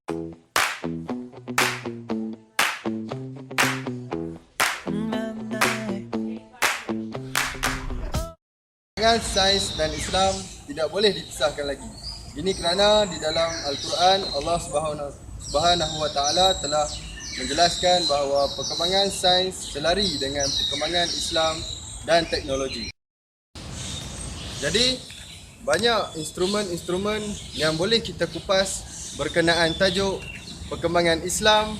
Dengan sains dan Islam tidak boleh dipisahkan lagi. Ini kerana di dalam Al-Quran Allah Subhanahu wa Taala telah menjelaskan bahawa perkembangan sains selari dengan perkembangan Islam dan teknologi. Jadi banyak instrumen-instrumen yang boleh kita kupas berkenaan tajuk perkembangan Islam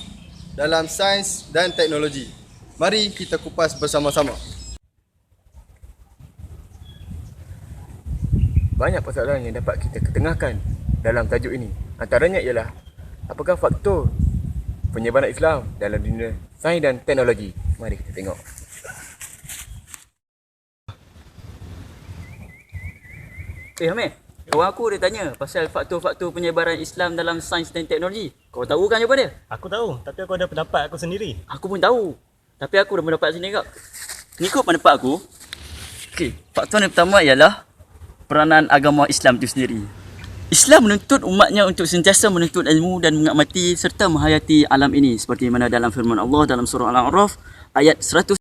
dalam sains dan teknologi. Mari kita kupas bersama-sama. Banyak persoalan yang dapat kita ketengahkan dalam tajuk ini. Antaranya ialah apakah faktor penyebaran Islam dalam dunia sains dan teknologi. Mari kita tengok. Hamid, kawan aku dia tanya pasal faktor-faktor penyebaran Islam dalam sains dan teknologi. Kau tahu kan jawapan dia? Aku tahu, tapi aku ada pendapat aku sendiri. Aku pun tahu. Tapi aku ada pendapat sendiri kak. Mengikut pendapat aku, faktor yang pertama ialah peranan agama Islam itu sendiri. Islam menuntut umatnya untuk sentiasa menuntut ilmu dan mengamati serta menghayati alam ini seperti mana dalam firman Allah dalam surah Al-A'raf ayat 100.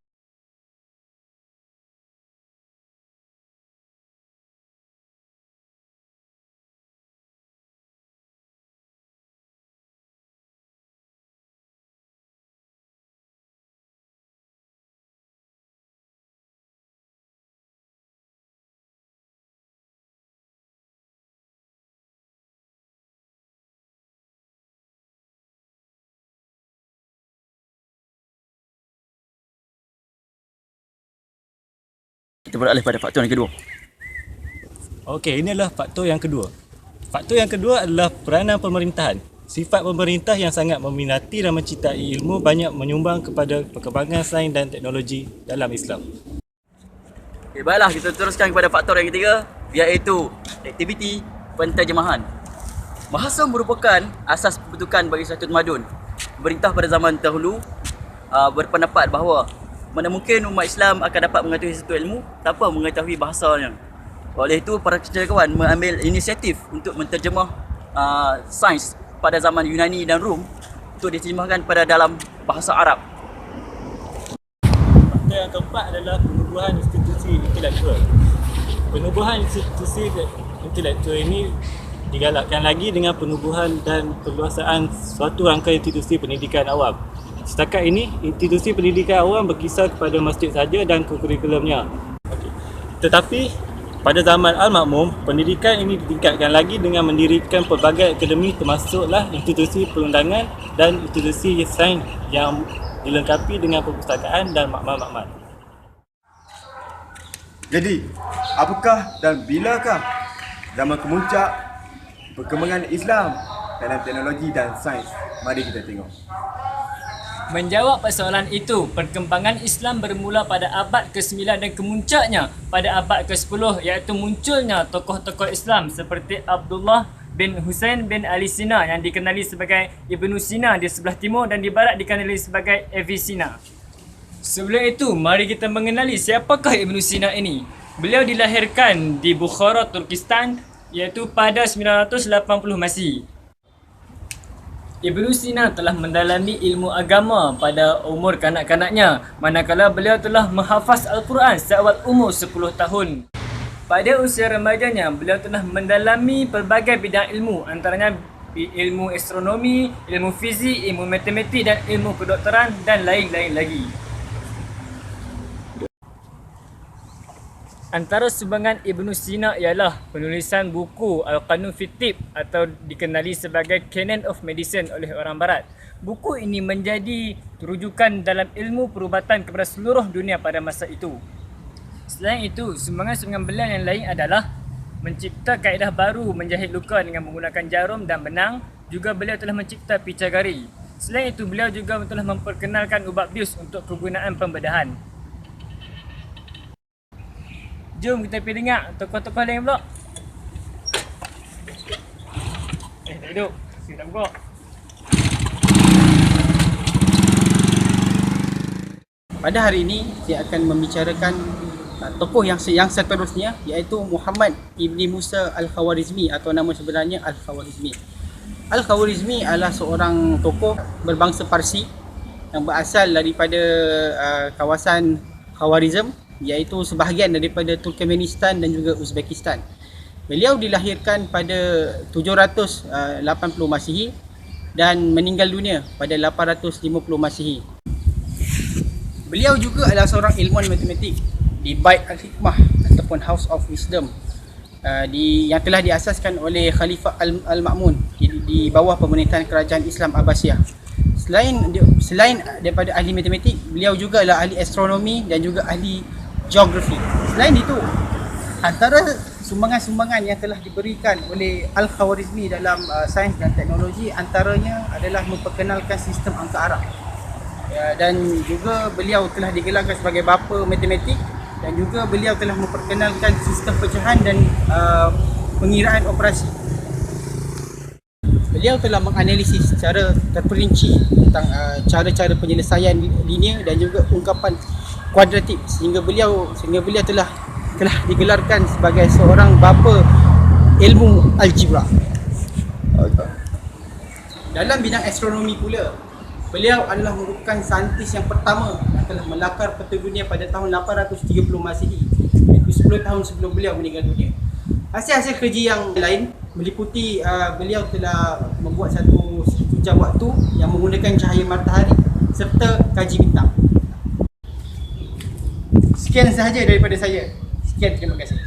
Kita beralih pada faktor yang kedua. Okey, inilah faktor yang kedua. Faktor yang kedua adalah peranan pemerintahan. Sifat pemerintah yang sangat meminati dan mencintai ilmu banyak menyumbang kepada perkembangan sains dan teknologi dalam Islam. Baiklah, kita teruskan kepada faktor yang ketiga, iaitu aktiviti penterjemahan. Bahasa merupakan asas pembentukan bagi satu tamadun. Pemerintah pada zaman dahulu berpendapat bahawa mana mungkin umat Islam akan dapat mengetahui satu ilmu tanpa mengetahui bahasanya. Oleh itu, para cendekiawan mengambil inisiatif untuk menterjemah sains pada zaman Yunani dan Rom untuk diterjemahkan pada dalam bahasa Arab. Faktor yang keempat adalah penubuhan institusi intelektual. Penubuhan institusi intelektual ini digalakkan lagi dengan penubuhan dan perluasaan suatu rangkaian institusi pendidikan awam. Setakat ini, institusi pendidikan awam berkisar kepada masjid saja dan kurikulumnya. Tetapi, pada zaman Al-Makmum, pendidikan ini ditingkatkan lagi dengan mendirikan pelbagai akademi termasuklah institusi perundangan dan institusi sains yang dilengkapi dengan perpustakaan dan makmal-makmal. Jadi, apakah dan bilakah zaman kemuncak perkembangan Islam dalam teknologi dan sains? Mari kita tengok. Menjawab persoalan itu, perkembangan Islam bermula pada abad ke-9 dan kemuncaknya pada abad ke-10 iaitu munculnya tokoh-tokoh Islam seperti Abdullah bin Husain bin Ali Sina yang dikenali sebagai Ibnu Sina di sebelah timur dan di barat dikenali sebagai Avicenna. Sebelum itu, mari kita mengenali siapakah Ibnu Sina ini. Beliau dilahirkan di Bukhara, Turkistan iaitu pada 980 Masih. Ibnu Sina telah mendalami ilmu agama pada umur kanak-kanaknya, manakala beliau telah menghafaz Al-Quran sewaktu umur 10 tahun. Pada usia remajanya, beliau telah mendalami pelbagai bidang ilmu, antaranya ilmu astronomi, ilmu fizik, ilmu matematik dan ilmu kedokteran dan lain-lain lagi. Antara sumbangan Ibnu Sina ialah penulisan buku Al-Qanun fi Tibb atau dikenali sebagai Canon of Medicine oleh orang Barat. Buku ini menjadi rujukan dalam ilmu perubatan kepada seluruh dunia pada masa itu. Selain itu, sumbangan-sumbangan beliau yang lain adalah mencipta kaedah baru menjahit luka dengan menggunakan jarum dan benang. Juga beliau telah mencipta picagari. Selain itu, beliau juga telah memperkenalkan ubat bius untuk kegunaan pembedahan. Jom kita pergi dengar tokoh-tokoh lain pula. Tak duduk. Kita tak buka. Pada hari ini saya akan membicarakan tokoh yang seterusnya iaitu Muhammad Ibni Musa Al-Khawarizmi atau nama sebenarnya Al-Khawarizmi. Al-Khawarizmi adalah seorang tokoh berbangsa Parsi yang berasal daripada kawasan Khawarizm, iaitu sebahagian daripada Turkmenistan dan juga Uzbekistan. Beliau dilahirkan pada 780 Masihi dan meninggal dunia pada 850 Masihi. Beliau juga adalah seorang ilmuwan matematik di Bait Al-Hikmah ataupun House of Wisdom yang telah diasaskan oleh Khalifah Al-Ma'mun di bawah pemerintahan kerajaan Islam Abbasiyah. Selain daripada ahli matematik, beliau juga adalah ahli astronomi dan juga ahli geografi. Selain itu, antara sumbangan-sumbangan yang telah diberikan oleh Al-Khawarizmi dalam sains dan teknologi antaranya adalah memperkenalkan sistem angka Arab. Dan juga beliau telah digelarkan sebagai bapa matematik, dan juga beliau telah memperkenalkan sistem pecahan dan pengiraan operasi. Beliau telah menganalisis secara terperinci tentang cara-cara penyelesaian linear dan juga ungkapan kuadratik, sehingga beliau telah digelarkan sebagai seorang bapa ilmu algebra. Dalam bidang astronomi pula, beliau adalah merupakan saintis yang pertama yang telah melakar peta dunia pada tahun 830 Masihi, iaitu 10 tahun sebelum beliau meninggal dunia. Hasil-hasil kerja yang lain meliputi beliau telah membuat satu jam waktu yang menggunakan cahaya matahari serta kaji bintang. Sekian sahaja daripada saya. Sekian, terima kasih.